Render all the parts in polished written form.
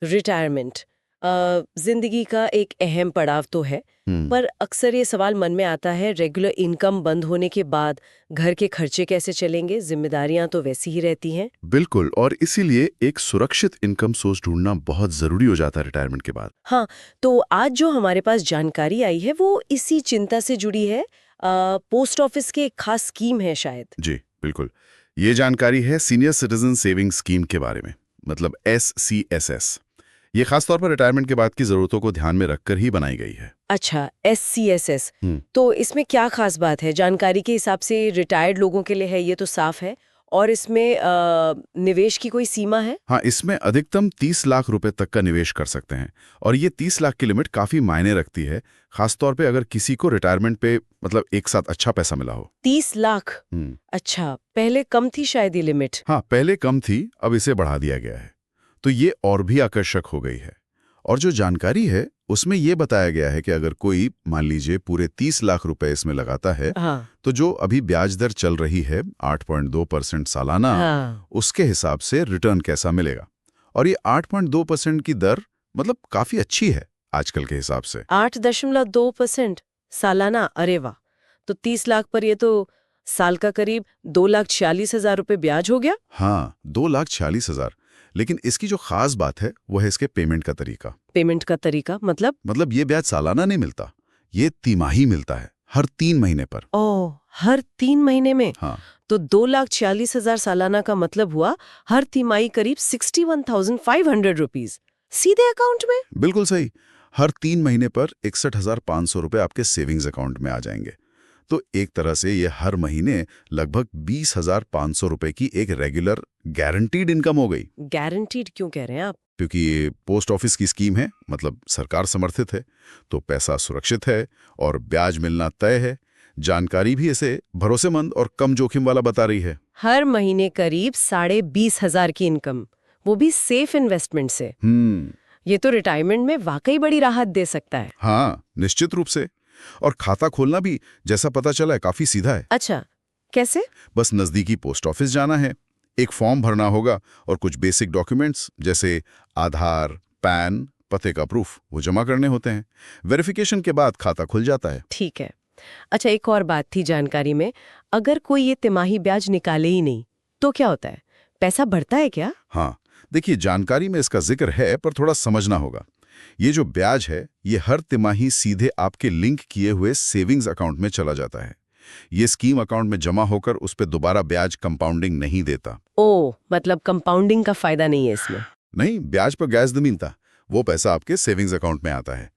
Retirement जिंदगी का एक अहम पड़ाव तो है, पर अक्सर ये सवाल मन में आता है, रेगुलर इनकम बंद होने के बाद घर के खर्चे कैसे चलेंगे? जिम्मेदारियां तो वैसी ही रहती हैं। बिल्कुल, और इसीलिए एक सुरक्षित इनकम सोर्स ढूंढना बहुत जरूरी हो जाता है रिटायरमेंट के बाद। हाँ, तो आज जो हमारे पास जानकारी आई है वो इसी चिंता से जुड़ी है। पोस्ट ऑफिस की एक खास स्कीम है शायद। जी बिल्कुल, ये जानकारी है सीनियर सिटीजन सेविंग स्कीम के बारे में, मतलब SCSS। ये खासतौर पर रिटायरमेंट के बाद की जरूरतों को ध्यान में रखकर ही बनाई गई है। अच्छा, SCSS। तो इसमें क्या खास बात है? जानकारी के हिसाब से रिटायर्ड लोगों के लिए है, ये तो साफ है। और इसमें निवेश की कोई सीमा है? हाँ, इसमें अधिकतम 30 लाख रुपए तक का निवेश कर सकते हैं, और ये 30 लाख की लिमिट काफी मायने रखती है, खासतौर पे अगर किसी को रिटायरमेंट पे मतलब एक साथ अच्छा पैसा मिला हो। 30 लाख? अच्छा, पहले कम थी शायद ये लिमिट। हाँ, पहले कम थी, अब इसे बढ़ा दिया गया है, तो ये और भी आकर्षक हो गई है। और जो जानकारी है उसमें ये बताया गया है कि अगर कोई मान लीजिए पूरे 30 लाख रुपए इसमें लगाता है, हाँ। तो जो अभी ब्याज दर चल रही है 8.2% सालाना, हाँ। उसके हिसाब से रिटर्न कैसा मिलेगा। और ये 8.2% की दर मतलब काफी अच्छी है आजकल के हिसाब से। 8.2% सालाना? अरे वाह! तो 30 लाख पर ये तो साल का करीब 2,46,000 रुपए ब्याज हो गया। हाँ, 2,46,000। लेकिन इसकी जो खास बात है वो है इसके पेमेंट का तरीका। पेमेंट का तरीका मतलब ये ब्याज सालाना नहीं मिलता, ये तिमाही मिलता है, हर 3 महीने पर। ओह, हर 3 महीने में? हाँ, तो 2,46,000 सालाना का मतलब हुआ हर तिमाही करीब 61,500 रुपीस सीधे अकाउंट में। बिल्कुल सही। हर 3 महीने पर 61,500 रुपए आपके सेविंग्स अकाउंट में आ जाएंगे। तो एक तरह से ये हर महीने लगभग 20,500 रुपए की एक रेगुलर गारंटीड इनकम हो गई। गारंटीड क्यों कह रहे हैं आप? क्योंकि ये पोस्ट ऑफिस की स्कीम है, मतलब सरकार समर्थित है, तो पैसा सुरक्षित है और ब्याज मिलना तय है। जानकारी भी इसे भरोसेमंद और कम जोखिम वाला बता रही है। हर महीने करीब 20,500 की इनकम, वो भी सेफ इन्वेस्टमेंट से। ये तो रिटायरमेंट में वाकई बड़ी राहत दे सकता है। हाँ, निश्चित रूप से। और खाता खोलना भी जैसा पता चला है काफी सीधा है। अच्छा, कैसे? बस नजदीकी पोस्ट ऑफिस जाना है, एक फॉर्म भरना होगा और कुछ बेसिक डॉक्यूमेंट्स जैसे आधार, पैन, पते का प्रूफ वो जमा करने होते हैं। वेरिफिकेशन के बाद खाता खुल जाता है। ठीक है। अच्छा, एक और बात थी जानकारी में, अगर कोई ये तिमाही ब्याज निकाले ही नहीं तो क्या होता है? पैसा बढ़ता है क्या? हाँ, देखिए जानकारी में इसका जिक्र है, पर थोड़ा समझना होगा। ये जो ब्याज है ये हर तिमाही सीधे आपके लिंक किए हुए सेविंग्स अकाउंट में चला जाता है। ये स्कीम अकाउंट में जमा होकर उस पर दोबारा ब्याज कंपाउंडिंग नहीं देता। ओह, मतलब कंपाउंडिंग का फायदा नहीं है इसमें? नहीं, ब्याज पर गैस जमीनता, वो पैसा आपके सेविंग्स अकाउंट में आता है।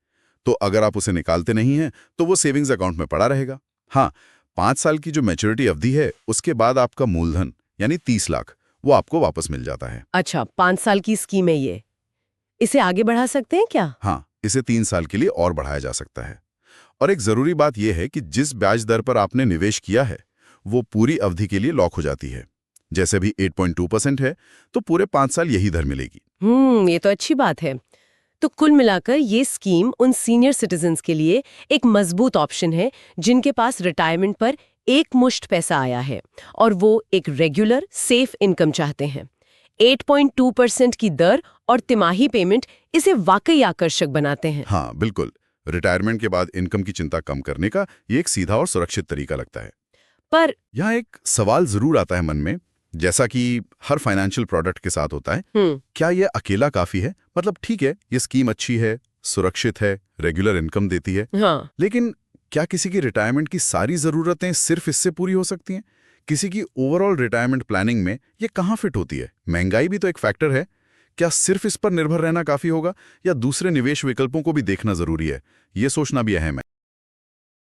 तो अगर आप उसे निकालते नहीं हैं तो वो सेविंग्स अकाउंट में पड़ा रहेगा। हाँ, 5 साल की जो मैच्योरिटी अवधि है उसके बाद आपका मूलधन यानी 30 लाख वो आपको वापस मिल जाता है। अच्छा, 5 साल की स्कीम है ये। इसे आगे बढ़ा सकते हैं क्या? हाँ, इसे 3 साल के लिए और बढ़ाया जा सकता है। और एक जरूरी बात यह है कि जिस ब्याज दर पर आपने निवेश किया है वो पूरी अवधि के लिए लॉक हो जाती है। जैसे भी 8.2% है तो पूरे 5 साल यही दर मिलेगी। ये तो अच्छी बात है। तो कुल मिलाकर ये स्कीम उन सीनियर सिटीजन्स के लिए एक मजबूत ऑप्शन है जिनके पास रिटायरमेंट पर एक मुश्त पैसा आया है और वो एक रेगुलर सेफ इनकम चाहते हैं। 8.2% की दर और तिमाही पेमेंट इसे वाकई आकर्षक बनाते हैं। हाँ बिल्कुल, रिटायरमेंट के बाद इनकम की चिंता कम करने का ये एक सीधा और सुरक्षित तरीका लगता है। पर यहाँ एक सवाल जरूर आता है मन में, जैसा कि हर फाइनेंशियल प्रोडक्ट के साथ होता है, क्या ये अकेला काफी है? मतलब ठीक है, ये स्कीम अच्छी है, सुरक्षित है, रेगुलर इनकम देती है, हाँ, लेकिन क्या किसी की रिटायरमेंट की सारी जरूरतें सिर्फ इससे पूरी हो सकती हैं? किसी की ओवरऑल रिटायरमेंट प्लानिंग में ये कहाँ फिट होती है? महंगाई भी तो एक फैक्टर है। क्या सिर्फ इस पर निर्भर रहना काफी होगा या दूसरे निवेश विकल्पों को भी देखना जरूरी है? ये सोचना भी अहम है।